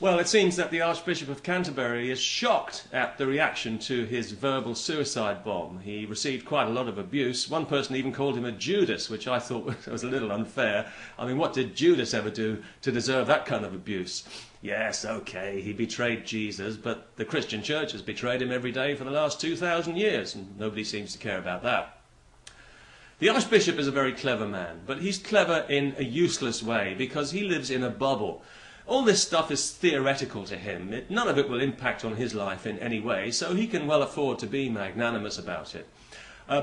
Well, it seems that the Archbishop of Canterbury is shocked at the reaction to his verbal suicide bomb. He received quite a lot of abuse. One person even called him a Judas, which I thought was a little unfair. I mean, what did Judas ever do to deserve that kind of abuse? Yes, okay, he betrayed Jesus, but the Christian Church has betrayed him every day for the last 2,000 years, and nobody seems to care about that. The Archbishop is a very clever man, but he's clever in a useless way because he lives in a bubble. All this stuff is theoretical to him. None of it will impact on his life in any way, so he can well afford to be magnanimous about it.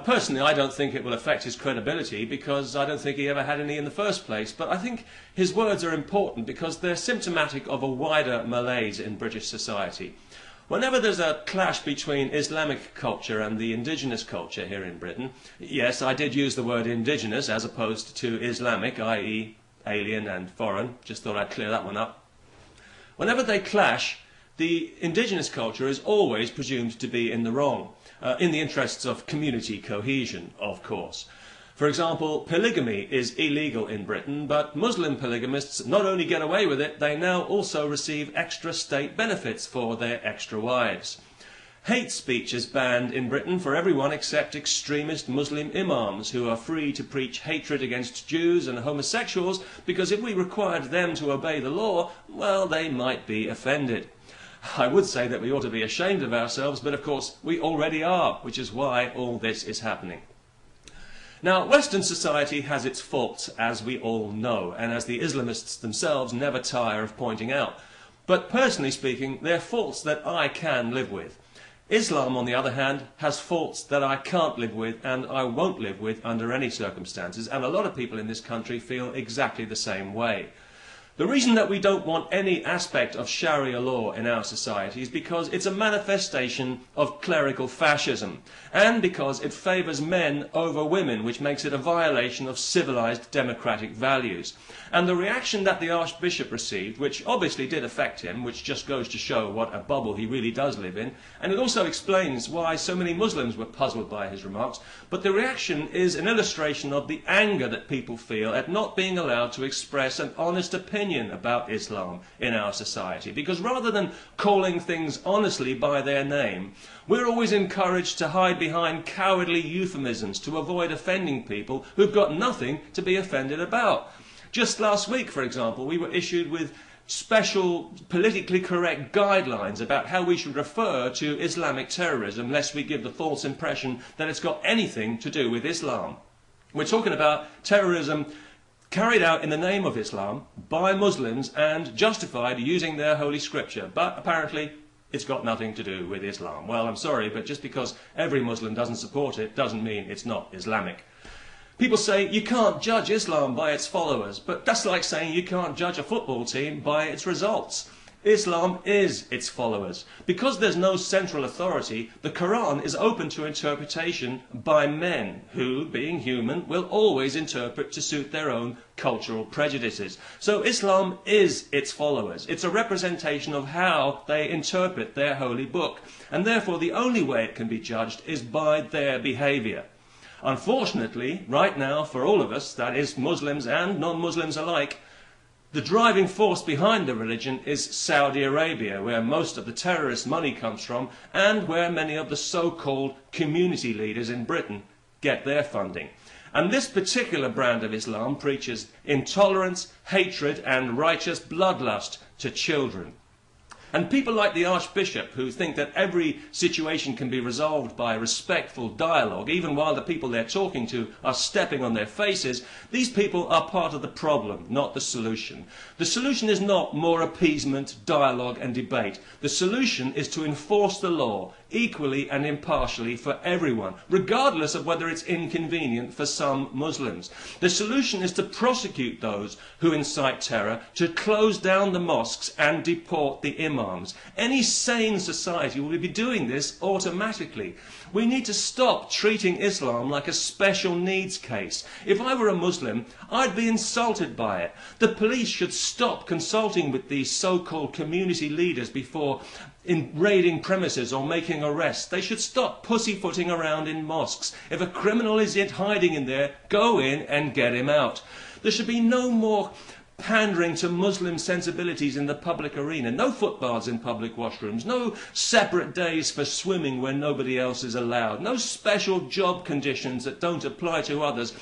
Personally, I don't think it will affect his credibility because I don't think he ever had any in the first place, but I think his words are important because they're symptomatic of a wider malaise in British society. Whenever there's a clash between Islamic culture and the indigenous culture here in Britain, yes, I did use the word indigenous as opposed to Islamic, i.e. alien and foreign, just thought I'd clear that one up. Whenever they clash, the indigenous culture is always presumed to be in the wrong, in the interests of community cohesion, of course. For example, polygamy is illegal in Britain, but Muslim polygamists not only get away with it, they now also receive extra state benefits for their extra wives. Hate speech is banned in Britain for everyone except extremist Muslim imams who are free to preach hatred against Jews and homosexuals because if we required them to obey the law, well, they might be offended. I would say that we ought to be ashamed of ourselves, but of course we already are, which is why all this is happening. Now, Western society has its faults, as we all know, and as the Islamists themselves never tire of pointing out. But personally speaking, they're faults that I can live with. Islam, on the other hand, has faults that I can't live with and I won't live with under any circumstances, and a lot of people in this country feel exactly the same way. The reason that we don't want any aspect of Sharia law in our society is because it's a manifestation of clerical fascism, and because it favours men over women, which makes it a violation of civilised democratic values. And the reaction that the Archbishop received, which obviously did affect him, which just goes to show what a bubble he really does live in, and it also explains why so many Muslims were puzzled by his remarks, but the reaction is an illustration of the anger that people feel at not being allowed to express an honest opinion about Islam in our society, because rather than calling things honestly by their name, we're always encouraged to hide behind cowardly euphemisms to avoid offending people who've got nothing to be offended about. Just last week, for example, we were issued with special politically correct guidelines about how we should refer to Islamic terrorism lest we give the false impression that it's got anything to do with Islam. We're talking about terrorism carried out in the name of Islam by Muslims and justified using their holy scripture, but apparently it's got nothing to do with Islam. Well, I'm sorry, but just because every Muslim doesn't support it doesn't mean it's not Islamic. People say you can't judge Islam by its followers, but that's like saying you can't judge a football team by its results. Islam is its followers. Because there's no central authority, the Quran is open to interpretation by men who, being human, will always interpret to suit their own cultural prejudices. So Islam is its followers. It's a representation of how they interpret their holy book, and therefore the only way it can be judged is by their behaviour. Unfortunately, right now, for all of us, that is Muslims and non-Muslims alike, the driving force behind the religion is Saudi Arabia, where most of the terrorist money comes from and where many of the so-called community leaders in Britain get their funding. And this particular brand of Islam preaches intolerance, hatred and righteous bloodlust to children. And people like the Archbishop, who think that every situation can be resolved by respectful dialogue, even while the people they're talking to are stepping on their faces, these people are part of the problem, not the solution. The solution is not more appeasement, dialogue and debate. The solution is to enforce the law equally and impartially for everyone, regardless of whether it's inconvenient for some Muslims. The solution is to prosecute those who incite terror, to close down the mosques and deport the imams. Any sane society will be doing this automatically. We need to stop treating Islam like a special needs case. If I were a Muslim, I'd be insulted by it. The police should stop consulting with these so-called community leaders before raiding premises or making arrests. They should stop pussyfooting around in mosques. If a criminal is hiding in there, go in and get him out. There should be no more pandering to Muslim sensibilities in the public arena. No footbaths in public washrooms. No separate days for swimming where nobody else is allowed. No special job conditions that don't apply to others.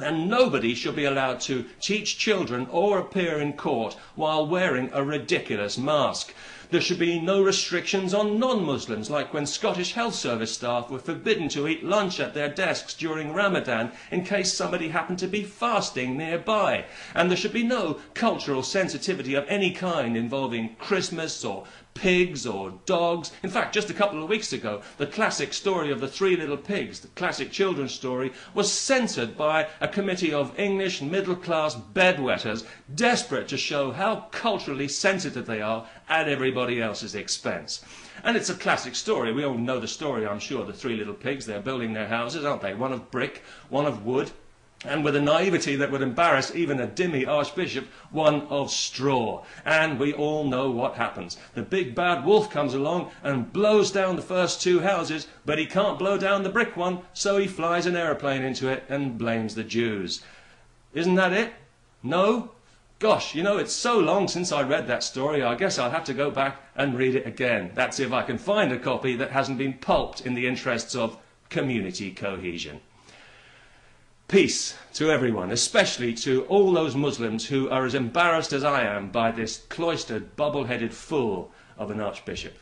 And nobody should be allowed to teach children or appear in court while wearing a ridiculous mask. There should be no restrictions on non-Muslims, like when Scottish Health Service staff were forbidden to eat lunch at their desks during Ramadan in case somebody happened to be fasting nearby. And there should be no cultural sensitivity of any kind involving Christmas or pigs or dogs. In fact, just a couple of weeks ago, the classic story of the Three Little Pigs, the classic children's story, was censored by a committee of English middle-class bedwetters desperate to show how culturally sensitive they are at everybody else's expense. And it's a classic story. We all know the story, I'm sure, the Three Little Pigs. They're building their houses, aren't they? One of brick, one of wood, and with a naivety that would embarrass even a dimmy archbishop, one of straw. And we all know what happens. The big bad wolf comes along and blows down the first two houses, but he can't blow down the brick one, so he flies an aeroplane into it and blames the Jews. Isn't that it? No? Gosh, you know, it's so long since I read that story, I guess I'll have to go back and read it again. That's if I can find a copy that hasn't been pulped in the interests of community cohesion. Peace to everyone, especially to all those Muslims who are as embarrassed as I am by this cloistered, bubble-headed fool of an archbishop.